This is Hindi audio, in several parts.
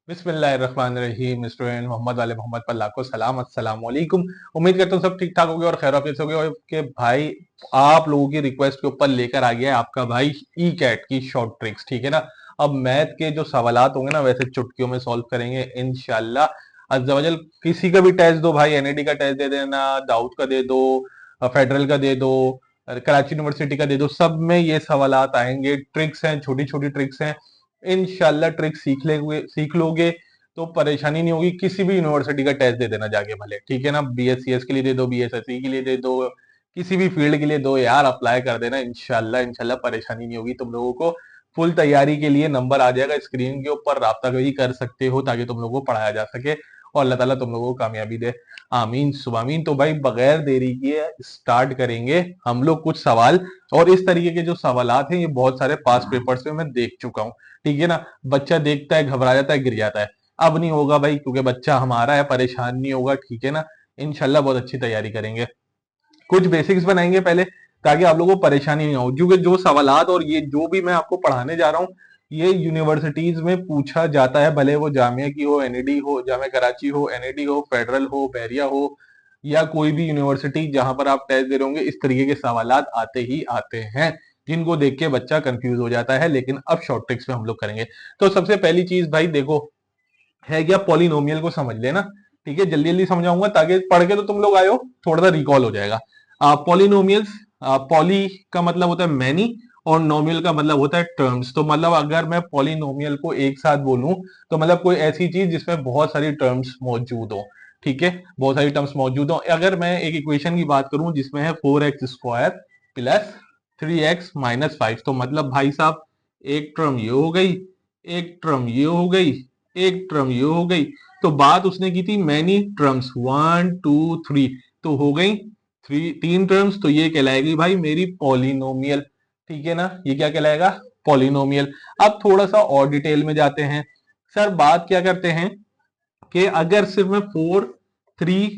बिस्मिल्लाहिर्रहमानिर्रहीम। स्टूडेंट मोहम्मद वाले मोहम्मद पर लाखों सलाम। अस्सलाम वालेकुम। उम्मीद करता हूँ सब ठीक ठाक होगे और खैरियत से होगे। और के भाई आप लोगों की रिक्वेस्ट के ऊपर लेकर आ गया है आपका भाई ई कैट की शॉर्ट ट्रिक्स, ठीक है ना। अब मैथ के जो सवालात होंगे ना वैसे चुटकियों में सॉल्व करेंगे इंशाल्लाह अज़्ज़ा वजल। किसी का भी टेस्ट दो भाई, एनईडी का टेस्ट दे देना, दाऊद का दे दो, फेडरल का दे दो, कराची यूनिवर्सिटी का दे दो, सब में ये सवालात आएंगे। ट्रिक्स हैं, छोटी छोटी ट्रिक्स हैं। इनशाला ट्रिक सीख लोगे तो परेशानी नहीं होगी। किसी भी यूनिवर्सिटी का टेस्ट दे देना जाके भले, ठीक है ना। बीएससीएस के लिए दे दो, बीएसएससी के लिए दे दो, किसी भी फील्ड के लिए दो यार, अप्लाई कर देना। इंशाल्लाह इंशाल्लाह परेशानी नहीं होगी तुम लोगों को। फुल तैयारी के लिए नंबर आ जाएगा स्क्रीन के ऊपर, राब्ता भी कर सकते हो ताकि तुम लोगों को पढ़ाया जा सके और अल्लाह ताला तुम लोगों को कामयाबी दे। आमीन सुबामीन। तो भाई बगैर देरी किए स्टार्ट करेंगे हम लोग कुछ सवाल। और इस तरीके के जो सवालात हैं ये बहुत सारे पास पेपर्स में मैं देख चुका हूँ, ठीक है ना। बच्चा देखता है, घबरा जाता है, गिर जाता है। अब नहीं होगा भाई, क्योंकि बच्चा हमारा है, परेशान नहीं होगा, ठीक है ना। इंशाल्लाह बहुत अच्छी तैयारी करेंगे। कुछ बेसिक्स बनाएंगे पहले ताकि आप लोगों को परेशानी नहीं हो, क्योंकि जो सवालात और ये जो भी मैं आपको पढ़ाने जा रहा हूँ ये यूनिवर्सिटीज में पूछा जाता है, भले वो जामिया की हो, एनईडी हो, जामिया कराची हो, एनईडी हो, फेडरल हो, बहरिया हो, या कोई भी यूनिवर्सिटी जहां पर आप टेस्ट दे रहे होंगे, इस तरीके के सवालात आते ही आते हैं जिनको देख के बच्चा कंफ्यूज हो जाता है। लेकिन अब शॉर्ट ट्रिक्स में हम लोग करेंगे। तो सबसे पहली चीज भाई देखो, है क्या, पॉलिनोमियल को समझ लेना, ठीक है। जल्दी जल्दी समझाऊंगा ताकि पढ़ के तो तुम लोग आयो, थोड़ा सा रिकॉल हो जाएगा। पॉलिनोमियल्स, पॉली का मतलब होता है मैनी और नोमियल का मतलब होता है टर्म्स। तो मतलब अगर मैं पॉलिनोमियल को एक साथ बोलूं तो मतलब कोई ऐसी चीज जिसमें बहुत सारी टर्म्स मौजूद हो, ठीक है, बहुत सारी टर्म्स मौजूद हो। अगर मैं एक इक्वेशन की बात करूं जिसमें है 4x² प्लस 3x - 5, तो मतलब भाई साहब एक टर्म ये हो गई, एक टर्म ये हो गई, एक टर्म ये हो गई। तो बात उसने की थी मैनी टर्म्स, 1 2 3, तो हो गई तीन टर्म्स। तो ये कहलाएगी भाई मेरी पॉलिनोमियल, ठीक है ना। ये क्या कहलाएगा, पॉलिनोमियल। अब थोड़ा सा और डिटेल में जाते हैं। सर बात क्या करते हैं कि अगर सिर्फ मैं 4 3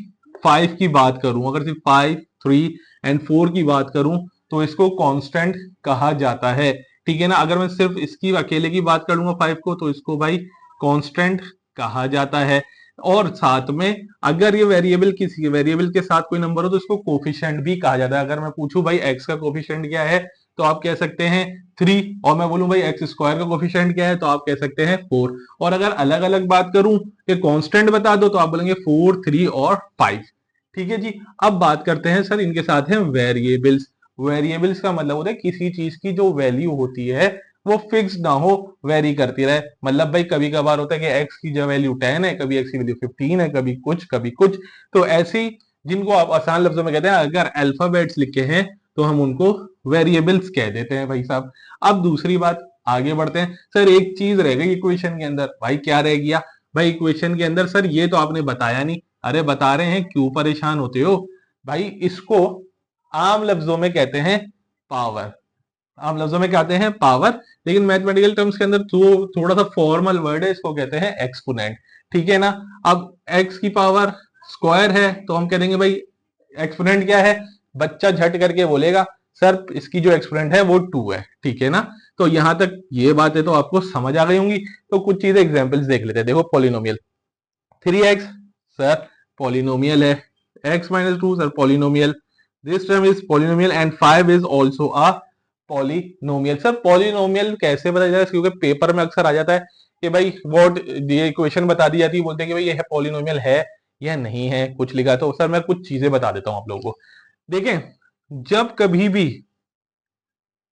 5 की बात करूं, अगर सिर्फ 5 3 और 4 की बात करूं तो इसको कांस्टेंट कहा जाता है, ठीक है ना। अगर मैं सिर्फ इसकी अकेले की बात करूंगा 5 को तो इसको भाई कांस्टेंट कहा जाता है। और साथ में अगर ये वेरिएबल, किसी वेरिएबल के साथ कोई नंबर हो तो इसको कोफिशिएंट भी कहा जाता है। अगर मैं पूछूं भाई एक्स का कोफिशिएंट क्या है तो आप कह सकते हैं 3, और मैं बोलूं भाई x² का कोफिशिएंट क्या है तो आप कह सकते हैं 4। और अगर अलग अलग बात करूं कि कांस्टेंट बता दो तो आप बोलेंगे 4 3 और 5, ठीक है जी। अब बात करते हैं सर इनके साथ है वेरिएबल्स। वेरिएबल्स का मतलब होता है किसी चीज की जो वैल्यू होती है वो फिक्स ना हो, वेरी करती रहे। मतलब भाई कभी कभार होता है कि एक्स की जो वैल्यू 10 है, कभी एक्स की वैल्यू 15 है, कभी कुछ कभी कुछ। तो ऐसी जिनको आप आसान लफ्जों में कहते हैं, अगर अल्फाबेट्स लिखे हैं तो हम उनको वेरिएबल्स कह देते हैं भाई साहब। अब दूसरी बात, आगे बढ़ते हैं। सर एक चीज रह गई इक्वेशन के अंदर, भाई क्या रह गया भाई इक्वेशन के अंदर, सर ये तो आपने बताया नहीं। अरे बता रहे हैं, क्यों परेशान होते हो भाई। इसको आम लफ्जों में कहते हैं पावर, आम लफ्जों में कहते हैं पावर। लेकिन मैथमेटिकल टर्म्स के अंदर तो थोड़ा सा फॉर्मल वर्ड है, इसको कहते हैं एक्सपोनेंट, ठीक है ना। अब एक्स की पावर स्क्वायर है तो हम कह देंगे भाई एक्सपोनेंट क्या है। बच्चा झट करके बोलेगा सर इसकी जो एक्सपोनेंट है वो 2 है, ठीक है ना। तो यहां तक ये बातें तो आपको समझ आ गई होंगी। तो कुछ चीजें एग्जांपल्स देख लेते हैं। देखो पॉलिनोमियल, 3x सर पॉलिनोमियल है, x - 2 sir polynomial, this term is polynomial and 5 is also a polynomial. Sir polynomial कैसे बताया जाए, क्योंकि पेपर में अक्सर आ जाता है कि भाई व्हाट, ये इक्वेशन बता दी जाती है, बोलते हैं कि भाई ये पॉलिनोमियल है या नहीं है, कुछ लिखा। तो सर मैं कुछ चीजें बता देता हूं आप लोगों को। देखें, जब कभी भी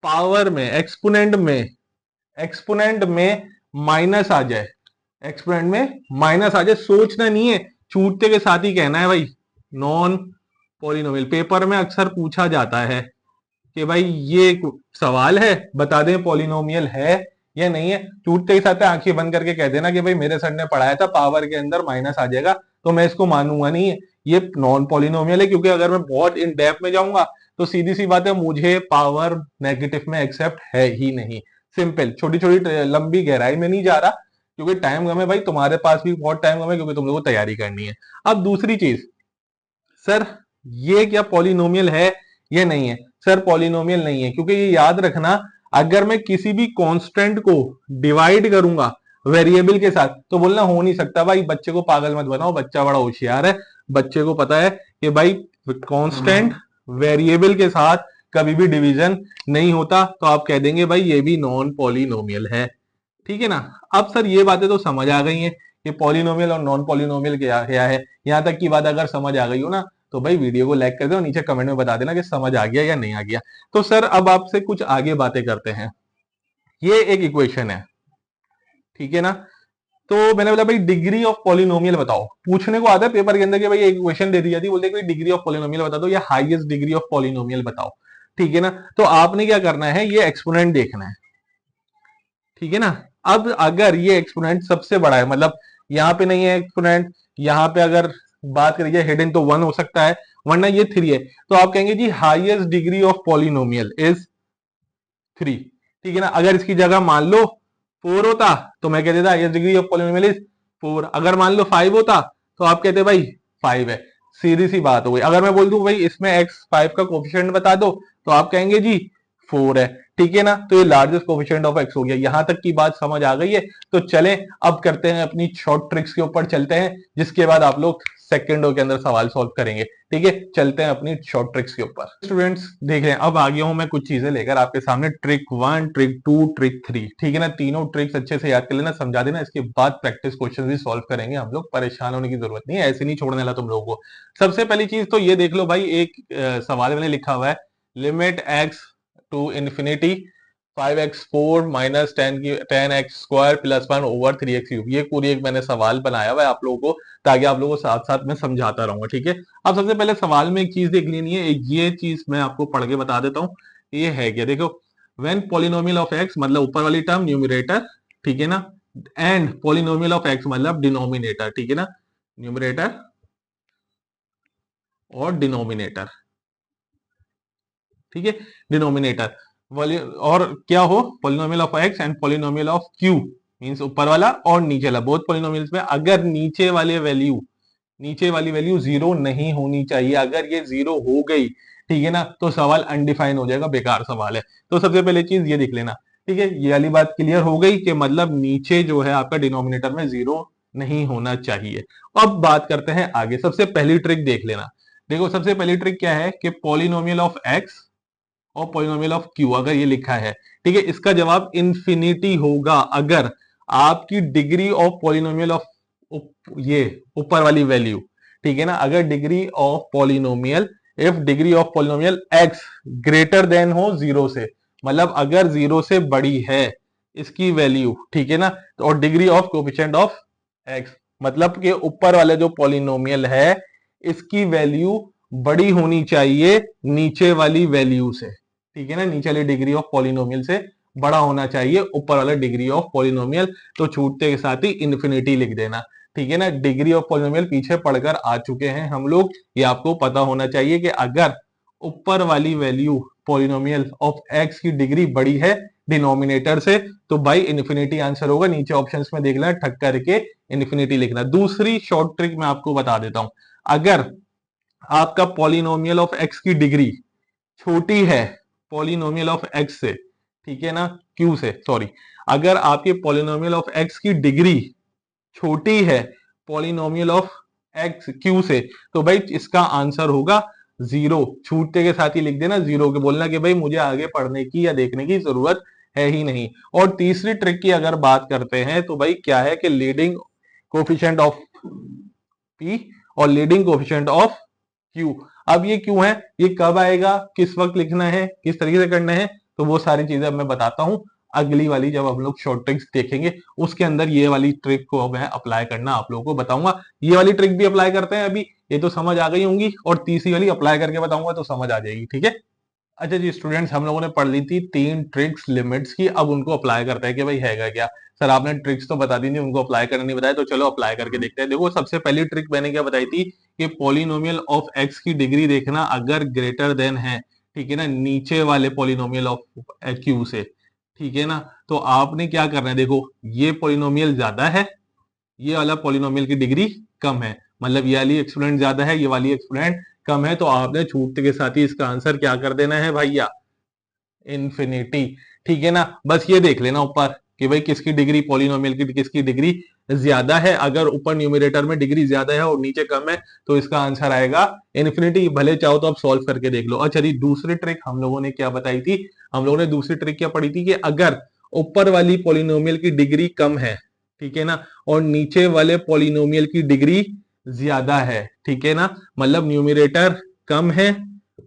पावर में, एक्सपोनेंट में माइनस आ जाए, एक्सपोनेंट में माइनस आ जाए, सोचना नहीं है, छूटते के साथ ही कहना है भाई नॉन पॉलिनोमियल। पेपर में अक्सर पूछा जाता है कि भाई ये सवाल है, बता दें पॉलिनोमियल है या नहीं है। टूटते के साथ आंखें बंद करके कह देना कि भाई मेरे सर ने पढ़ाया था पावर के अंदर माइनस आ जाएगा, तो मैं इसको मानूंगा नहीं है, ये नॉन पॉलिनोमियल है। क्योंकि अगर मैं बहुत इन डेप्थ में जाऊंगा तो सीधी सी बात है, मुझे पावर नेगेटिव में एक्सेप्ट है ही नहीं। सिंपल, छोटी छोटी लंबी गहराई में नहीं जा रहा, क्योंकि टाइम कम है भाई, तुम्हारे पास भी बहुत टाइम कम है, क्योंकि तुम लोगों को तैयारी करनी है। अब दूसरी चीज, सर ये क्या पॉलिनोमियल है या नहीं है। सर पॉलिनोमियल नहीं है, क्योंकि ये याद रखना, अगर मैं किसी भी कांस्टेंट को डिवाइड करूंगा, वेरिएबल के साथ, तो बोलना हो नहीं सकता भाई, बच्चे को पागल मत बनाओ, बच्चा बड़ा होशियार है, बच्चे को पता है कि भाई कांस्टेंट वेरिएबल के साथ कभी भी डिवीजन नहीं होता, तो आप कह देंगे भाई ये भी नॉन पॉलिनोमियल है। ठीक है ना। अब सर ये बातें तो समझ आ गई हैं कि पॉलिनोमियल और नॉन पॉलिनोमियल क्या क्या है, यहां तक की बात अगर समझ आ गई हो ना, तो भाई वीडियो को लाइक कर दो, नीचे कमेंट में बता देना कि समझ आ गया या नहीं आ गया। तो सर अब आपसे कुछ आगे बातें करते हैं। ये एक इक्वेशन है, ठीक है ना। तो मैंने बोला भाई डिग्री ऑफ पॉलिनोमियल बताओ, पूछने को आता है पेपर के अंदर कि भाई एक इक्वेशन दे दी जाती है, बोलते हैं डिग्री ऑफ पॉलिनोमियल बता दो या हाईएस्ट डिग्री ऑफ पॉलिनोमियल बताओ। ठीक है ना। तो आपने क्या करना है, ये एक्सपोनेंट देखना है, ठीक है ना। अब अगर ये एक्सपोनेंट सबसे बड़ा है, मतलब यहाँ पे नहीं है एक्सपोनेंट, यहाँ पे अगर बात करिए हिडन तो 1 हो सकता है, वरना ये 3 है, तो आप कहेंगे जी highest degree of polynomial is 3। ठीक है ना। अगर इसकी जगह मान लो 4 होता तो मैं कह देता highest degree of polynomial is 4। अगर मान लो 5 होता तो आप कहते भाई 5 है। सीधी सी बात हो गई। अगर मैं बोल दूं भाई इसमें x5 का कोफिशिएंट बता दो, तो आप कहेंगे जी 4 है। ठीक है ना। तो ये लार्जेस्ट कोफिशिएंट ऑफ x हो गया। यहां तक की बात समझ आ गई है। तो चलें अब करते हैं अपनी शॉर्ट ट्रिक्स के ऊपर चलते हैं, जिसके बाद आप लोग सेकंडों के अंदर सवाल सॉल्व करेंगे। ठीक है, चलते हैं अपनी शॉर्ट ट्रिक्स के ऊपर। स्टूडेंट्स देख लें, अब आ गया हूं मैं कुछ चीजें लेकर आपके सामने, ट्रिक 1, ट्रिक 2, ट्रिक 3। ठीक है ना। तीनों ट्रिक्स अच्छे से याद कर लेना, समझा देना, इसके बाद प्रैक्टिस क्वेश्चन भी सॉल्व करेंगे हम लोग। परेशान होने की जरूरत नहीं है, ऐसे नहीं छोड़ने वाला तुम लोगों को। सबसे पहली चीज तो ये देख लो भाई, एक सवाल मैंने लिखा हुआ है, limit x to infinity 5x4 minus 10x² plus 1 over 3x3। ये पूरी एक मैंने सवाल बनाया हुआ है आप लोगों को, ताकि आप लोगों को साथ साथ में समझाता रहूंगा। ठीक है। अब सबसे पहले सवाल में एक चीज देख लेनी है, ये चीज मैं आपको पढ़ के बता देता हूँ। ये है क्या, देखो, व्हेन पॉलिनोमियल ऑफ एक्स मतलब ऊपर वाली टर्म न्यूमरेटर, ठीक है ना, एंड पॉलिनोमियल ऑफ एक्स मतलब डिनोमिनेटर, ठीक है ना, न्यूमरेटर और डिनोमिनेटर, ठीक है, डिनोमिनेटर और क्या हो, polynomial of x and polynomial of Q, means ऊपर वाला और नीचे वाला, बोथ पॉलिनोमियल्स में अगर नीचे वाली वैल्यू जीरो नहीं होनी चाहिए। अगर ये जीरो हो गई, ठीक है ना, तो सवाल अनडिफाइन हो जाएगा, बेकार सवाल है। तो सबसे पहले चीज ये देख लेना। ठीक है, ये वाली बात क्लियर हो गई कि मतलब नीचे जो है आपका डिनोमिनेटर में जीरो नहीं होना चाहिए। अब बात करते हैं आगे। सबसे पहली ट्रिक देख लेना। देखो सबसे पहली ट्रिक क्या है कि पॉलिनोमियल ऑफ एक्स और पॉलिनोमियल ऑफ क्यू अगर ये लिखा है, ठीक है, इसका जवाब इंफिनिटी होगा अगर आपकी डिग्री ऑफ पॉलिनोमियल ऑफ ये ऊपर वाली वैल्यू, ठीक है ना, अगर degree of polynomial, if degree of polynomial x greater than हो जीरो से, मतलब अगर जीरो से बड़ी है इसकी वैल्यू, ठीक है ना, तो और degree of coefficient of x मतलब कि ऊपर वाले जो पॉलिनोमियल है इसकी वैल्यू बड़ी होनी चाहिए नीचे वाली वैल्यू से। ठीक है ना, नीचे वाली डिग्री ऑफ पॉलिनोमियल से बड़ा होना चाहिए ऊपर वाला डिग्री ऑफ पॉलिनोमियल। तो छूटते के साथ ही इन्फिनिटी लिख देना। ठीक है ना, डिग्री ऑफ पॉलिनोमियल पीछे पढ़कर आ चुके हैं हम लोग, ये आपको पता होना चाहिए कि अगर ऊपर वाली वैल्यू पॉलिनोमियल ऑफ एक्स की डिग्री बड़ी है डिनोमिनेटर से, तो भाई इन्फिनिटी आंसर होगा। नीचे ऑप्शंस में देख लेना, ठक करके इन्फिनिटी लिखना। दूसरी शॉर्ट ट्रिक मैं आपको बता देता हूं, अगर आपका पॉलिनोमियल ऑफ एक्स की डिग्री छोटी है पॉलिनोमियल ऑफ एक्स से, ठीक है ना, क्यू से, सॉरी, अगर आपके पॉलिनोमियल ऑफ एक्स की डिग्री छोटी है पॉलिनोमियल ऑफ एक्स क्यू से, तो भाई इसका आंसर होगा जीरो। छूटते के साथ ही लिख देना जीरो, के बोलना कि भाई मुझे आगे पढ़ने की या देखने की जरूरत है ही नहीं। और तीसरी ट्रिक की अगर बात करते हैं तो भाई क्या है कि लीडिंग कोफिशिएंट ऑफ पी और लीडिंग कोफिशिएंट ऑफ क्यू। अब ये क्यों है, ये कब आएगा, किस वक्त लिखना है, किस तरीके से करना है, तो वो सारी चीजें अब मैं बताता हूं अगली वाली जब हम लोग शॉर्ट ट्रिक्स देखेंगे, उसके अंदर ये वाली ट्रिक को मैं अप्लाई करना आप लोगों को बताऊंगा। ये वाली ट्रिक भी अप्लाई करते हैं अभी, ये तो समझ आ गई होंगी, और तीसरी वाली अप्लाई करके बताऊंगा तो समझ आ जाएगी। ठीक है। अच्छा जी स्टूडेंट्स, हम लोगों ने पढ़ ली थी 3 ट्रिक्स लिमिट्स की, अब उनको अप्लाई करते हैं कि भाई हैगा क्या। सर आपने ट्रिक्स तो बता दी थी, उनको अप्लाई करना नहीं बताया, तो चलो अप्लाई करके देखते हैं। देखो सबसे पहली ट्रिक मैंने क्या बताई थी कि पॉलिनोमियल ऑफ एक्स की डिग्री देखना अगर ग्रेटर देन है, ठीक है ना, नीचे वाले पॉलिनोमियल ऑफ क्यू से, ठीक है ना, तो आपने क्या करना है, देखो ये पॉलिनोमियल ज्यादा है, ये वाला पॉलिनोमियल की डिग्री कम है, मतलब ये वाली एक्सपोनेंट ज्यादा है, ये वाली एक्सपोनेंट कम है, तो आपने छूटते के साथ ही इसका आंसर क्या कर देना है भैया, इन्फिनिटी। ठीक है ना, बस ये देख लेना ऊपर कि भाई किसकी डिग्री पॉलिनोमियल की किसकी डिग्री ज्यादा है। अगर ऊपर न्यूमरेटर में डिग्री ज्यादा है और नीचे कम है तो इसका आंसर आएगा इन्फिनिटी। भले चाहो तो आप सॉल्व करके देख लो। अच्छा जी, दूसरी ट्रिक हम लोगों ने क्या बताई थी? हम लोगों ने दूसरी ट्रिक क्या पढ़ी थी कि अगर ऊपर वाली पॉलिनोमियल की डिग्री कम है, ठीक है ना, और नीचे वाले पॉलिनोमियल की डिग्री ज्यादा है, ठीक है ना, मतलब न्यूमरेटर कम है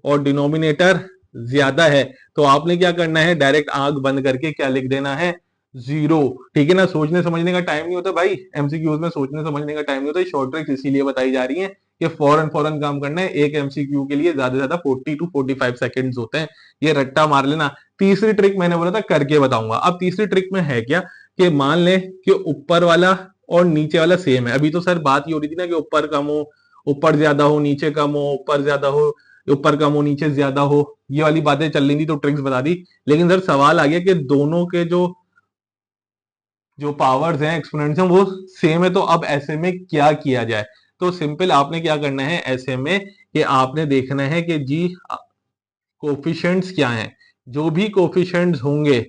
और डिनोमिनेटर ज्यादा है, तो आपने क्या करना है, डायरेक्ट आंख बंद करके क्या लिख देना है, जीरो। ठीक है ना, सोचने समझने का टाइम नहीं होता भाई, एमसीक्यूज में सोचने समझने का टाइम नहीं होता। शॉर्ट ट्रिक्स इसीलिए बताई जा रही है कि फौरन फौरन काम करना है। एक एमसीक्यू के लिए ज्यादा से ज्यादा 40 टू 45 सेकंड्स होते हैं, ये रट्टा मार लेना। तीसरी ट्रिक मैंने बोला था करके बताऊंगा। अब तीसरी ट्रिक में है क्या कि मान ले कि ऊपर वाला और नीचे वाला सेम है। अभी तो सर बात ये हो रही थी ना कि ऊपर कम हो, ऊपर ज्यादा हो, नीचे कम हो, ऊपर ज्यादा हो, ऊपर कम हो, नीचे ज्यादा हो, ये वाली बातें चल रही थी तो ट्रिक्स बता दी। लेकिन सर सवाल आ गया कि दोनों के जो जो पावर्स हैं, एक्सपोनेंट्स हैं, वो सेम है, तो अब ऐसे में क्या किया जाए? तो सिंपल आपने क्या करना है ऐसे में कि आपने देखना है कि जी कोफिशिएंट्स क्या हैं। जो भी कोफिशिएंट्स होंगे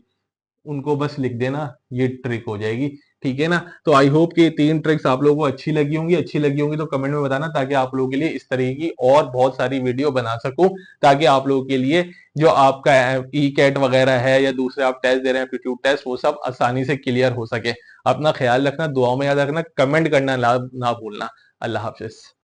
उनको बस लिख देना, ये ट्रिक हो जाएगी। ठीक है ना, तो आई होप कि तीन ट्रिक्स आप लोगों को अच्छी लगी होंगी। अच्छी लगी होंगी तो कमेंट में बताना, ताकि आप लोगों के लिए इस तरह की और बहुत सारी वीडियो बना सकूं, ताकि आप लोगों के लिए जो आपका ई कैट वगैरह है या दूसरे आप टेस्ट दे रहे हैं, एप्टीट्यूड टेस्ट, वो सब आसानी से क्लियर हो सके। अपना ख्याल रखना, दुआओं में याद रखना, कमेंट करना ना भूलना। अल्लाह हाफिज।